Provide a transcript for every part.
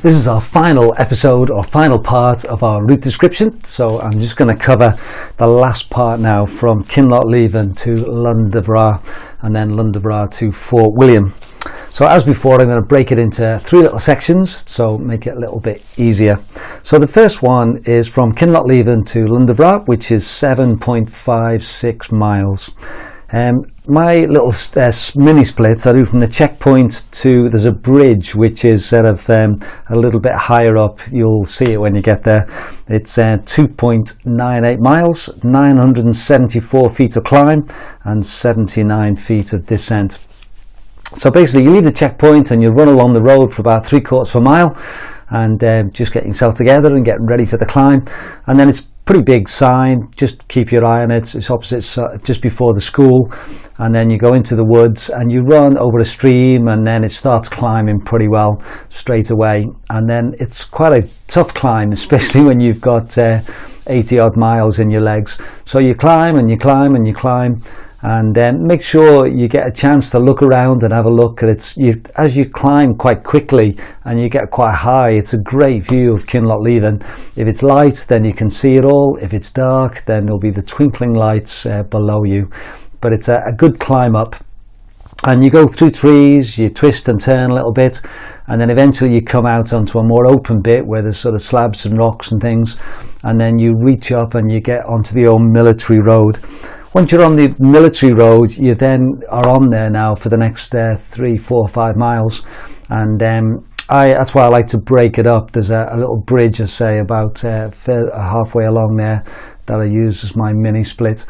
This is our final episode or final part of our route description, so I'm just going to cover the last part now from Kinlochleven to Lundavra and then Lundavra to Fort William. So as before, I'm going to break it into three little sections, so make it a little bit easier. So the first one is from Kinlochleven to Lundavra, which is 7.56 miles. My little mini splits I do from the checkpoint to, there's a bridge which is sort of a little bit higher up. You'll see it when you get there. It's 2.98 miles, 974 feet of climb and 79 feet of descent. So basically you leave the checkpoint and you run along the road for about 3/4 of a mile and just getting yourself together and getting ready for the climb. And then it's pretty big sign, just keep your eye on it. It's opposite, just before the school, and then you go into the woods and you run over a stream, and then it starts climbing pretty well straight away. And then it's quite a tough climb, especially when you've got 80 odd miles in your legs. So you climb and you climb and you climb, and then make sure you get a chance to look around and have a look at it. As you climb quite quickly and you get quite high, it's a great view of Kinlochleven. If it's light, then you can see it all. If it's dark, then there'll be the twinkling lights below you. But it's a good climb up, and you go through trees, you twist and turn a little bit, and then eventually you come out onto a more open bit where there's sort of slabs and rocks and things, and then you reach up and you get onto the old military road. Once you're on the military road, you then are on there now for the next 3, 4, 5 miles, and that's why I like to break it up. There's a little bridge, I say, about halfway along there that I use as my mini split,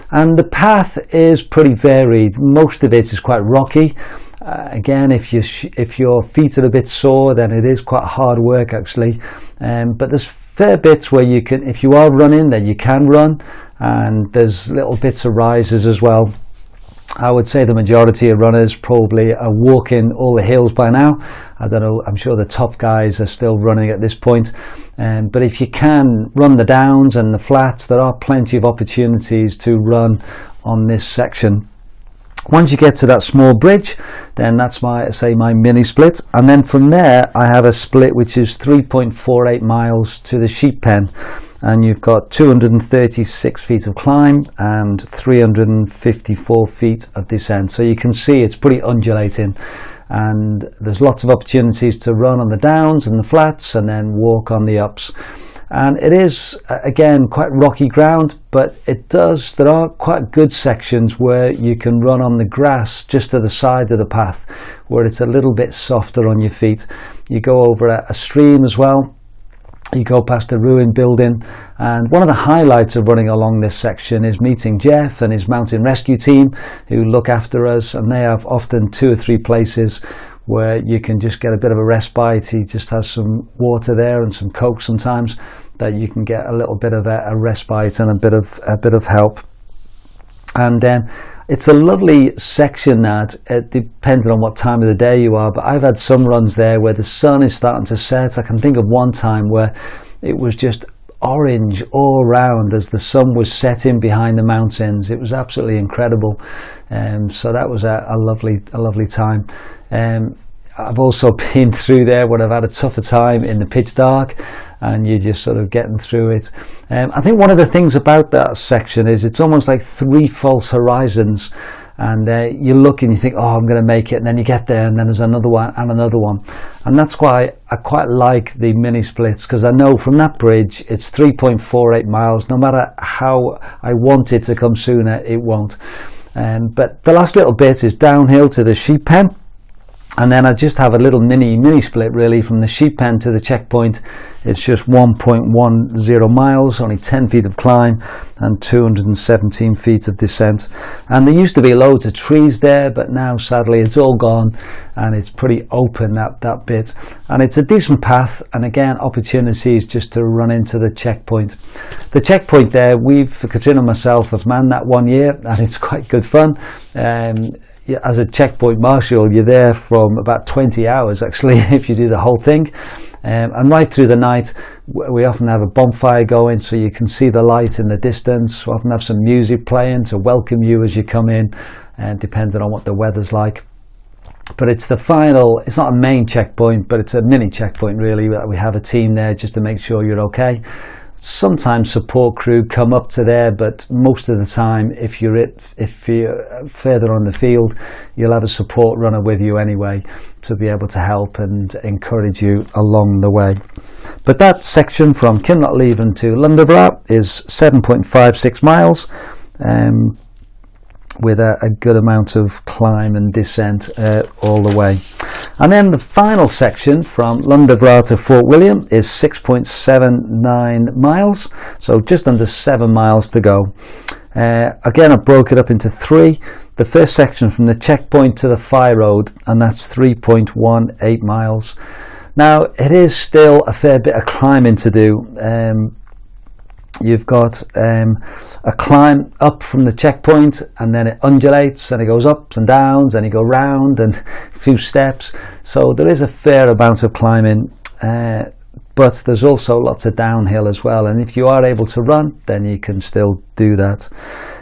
and the path is pretty varied. Most of it is quite rocky. Again, if your feet are a bit sore, then it is quite hard work actually, but there's fair bits where you can, if you are running, then you can run, and there's little bits of rises as well. I would say the majority of runners probably are walking all the hills by now. I don't know, I'm sure the top guys are still running at this point, but if you can run the downs and the flats, there are plenty of opportunities to run on this section. Once you get to that small bridge, then that's my mini split, and then from there I have a split which is 3.48 miles to the sheep pen, and you've got 236 feet of climb and 354 feet of descent. So you can see it's pretty undulating, and there's lots of opportunities to run on the downs and the flats and then walk on the ups. And it is, again, quite rocky ground, but there are quite good sections where you can run on the grass just to the side of the path, where it's a little bit softer on your feet. You go over a stream as well. You go past a ruined building, and one of the highlights of running along this section is meeting Jeff and his mountain rescue team who look after us, and they have often 2 or 3 places where you can just get a bit of a respite. He just has some water there and some Coke sometimes, that you can get a little bit of a respite and a bit of help. And it's a lovely section that, depending on what time of the day you are, but I've had some runs there where the sun is starting to set. I can think of one time where it was just orange all around as the sun was setting behind the mountains. It was absolutely incredible, so that was a lovely time. I've also been through there when I've had a tougher time in the pitch dark, and you're just sort of getting through it. I think one of the things about that section is it's almost like 3 false horizons, and you look and you think, oh, I'm going to make it, and then you get there and then there's another one and another one. And that's why I quite like the mini splits, because I know from that bridge it's 3.48 miles. No matter how I want it to come sooner, it won't. But the last little bit is downhill to the sheep pen, and then I just have a little mini split really from the sheep pen to the checkpoint. It's just 1.10 miles, only 10 feet of climb and 217 feet of descent. And there used to be loads of trees there, but now sadly it's all gone, and it's pretty open, that bit. And it's a decent path, and again, opportunities just to run into the checkpoint. The checkpoint there, Katrina and myself have manned that one year, and it's quite good fun. As a checkpoint marshal, you're there from about 20 hours actually if you do the whole thing, and right through the night we often have a bonfire going, so you can see the light in the distance. We often have some music playing to welcome you as you come in, depending on what the weather's like. but it's the final, it's not a main checkpoint, but it's a mini checkpoint really. We have a team there just to make sure you're okay. Sometimes support crew come up to there, but most of the time if you're further on the field, you'll have a support runner with you anyway to be able to help and encourage you along the way. But that section from Kinlochleven to Lundavra is 7.56 miles, with a good amount of climb and descent all the way. And then the final section from Lundavra to Fort William is 6.79 miles, so just under 7 miles to go. Again, I broke it up into three. The first section from the checkpoint to the fire road, and that's 3.18 miles. Now, it is still a fair bit of climbing to do. You've got a climb up from the checkpoint, and then it undulates and it goes ups and downs and you go round and a few steps, so there is a fair amount of climbing, but there's also lots of downhill as well, and if you are able to run, then you can still do that.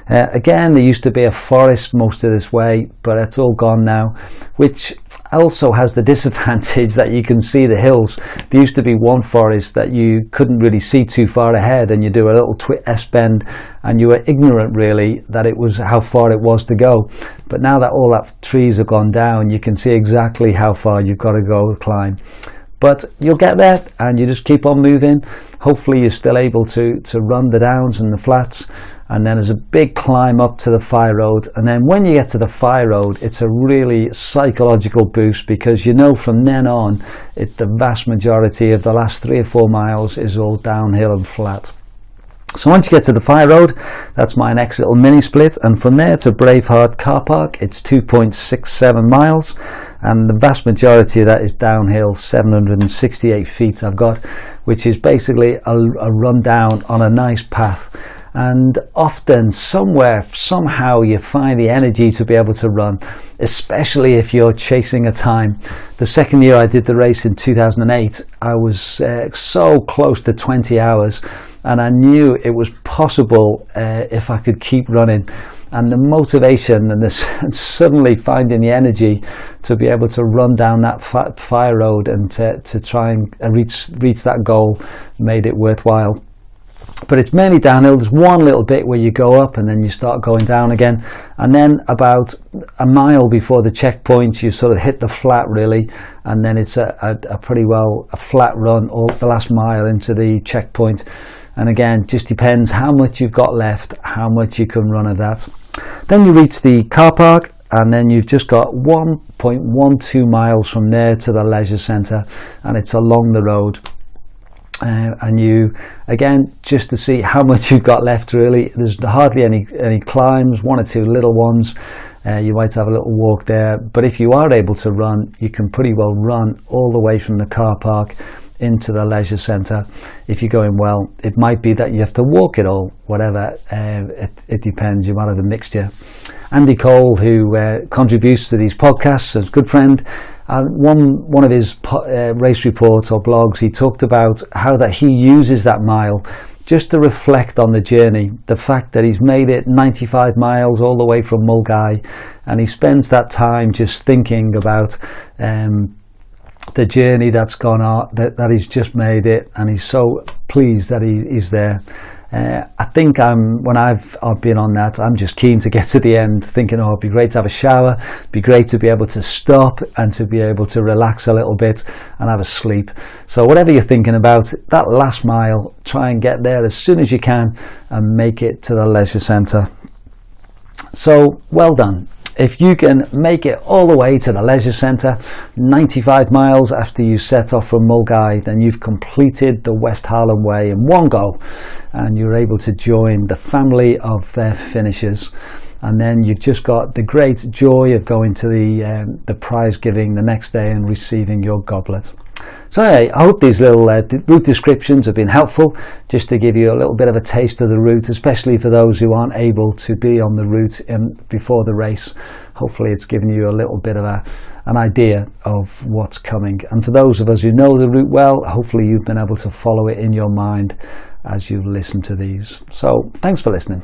Again, there used to be a forest most of this way, but it's all gone now, which also has the disadvantage that you can see the hills. There used to be one forest that you couldn't really see too far ahead, and you do a little S-bend and you were ignorant really that it was how far it was to go. But now that all that trees have gone down, you can see exactly how far you've got to go climb. But you'll get there and you just keep on moving. Hopefully you're still able to run the downs and the flats, and then there's a big climb up to the fire road, and then when you get to the fire road, it's a really psychological boost, because you know from then on the vast majority of the last 3 or 4 miles is all downhill and flat. So once you get to the fire road, that's my next little mini split, and from there to Braveheart car park, it's 2.67 miles, and the vast majority of that is downhill, 768 feet I've got, which is basically a run down on a nice path. And often somewhere, somehow you find the energy to be able to run, especially if you're chasing a time. The second year I did the race in 2008, I was so close to 20 hours, and I knew it was possible if I could keep running. And the motivation and suddenly finding the energy to be able to run down that fire road and to try and reach that goal made it worthwhile. But it's mainly downhill. There's one little bit where you go up and then you start going down again, and then about a mile before the checkpoint you sort of hit the flat really, and then it's a pretty well a flat run all the last mile into the checkpoint. And again, just depends how much you've got left, how much you can run of that. Then you reach the car park, and then you've just got 1.12 miles from there to the leisure centre, and it's along the road. And you, again, just to see how much you've got left really, there's hardly any climbs, 1 or 2 little ones. You might have a little walk there, but if you are able to run, you can pretty well run all the way from the car park into the leisure centre. If you're going well, it might be that you have to walk it all, whatever, it depends. You might have a mixture. Andy Cole, who contributes to these podcasts, is a good friend. One of his race reports or blogs, he talked about how that he uses that mile just to reflect on the journey, the fact that he's made it 95 miles all the way from Mulgai, and he spends that time just thinking about the journey that's gone on, that he's just made it, and he's so pleased that he's there. I think when I've been on that, I'm just keen to get to the end, thinking, oh, it'd be great to have a shower, it'd be great to be able to stop and to be able to relax a little bit and have a sleep. So whatever you're thinking about, that last mile, try and get there as soon as you can and make it to the leisure centre. So well done. If you can make it all the way to the leisure centre, 95 miles after you set off from Mulgai, then you've completed the West Harlem Way in one go, and you're able to join the family of their finishers. And then you've just got the great joy of going to the prize giving the next day and receiving your goblet. So anyway, I hope these little route descriptions have been helpful, just to give you a little bit of a taste of the route, especially for those who aren't able to be on the route before the race. Hopefully it's given you a little bit of an idea of what's coming. And for those of us who know the route well, hopefully you've been able to follow it in your mind as you listen to these. So thanks for listening.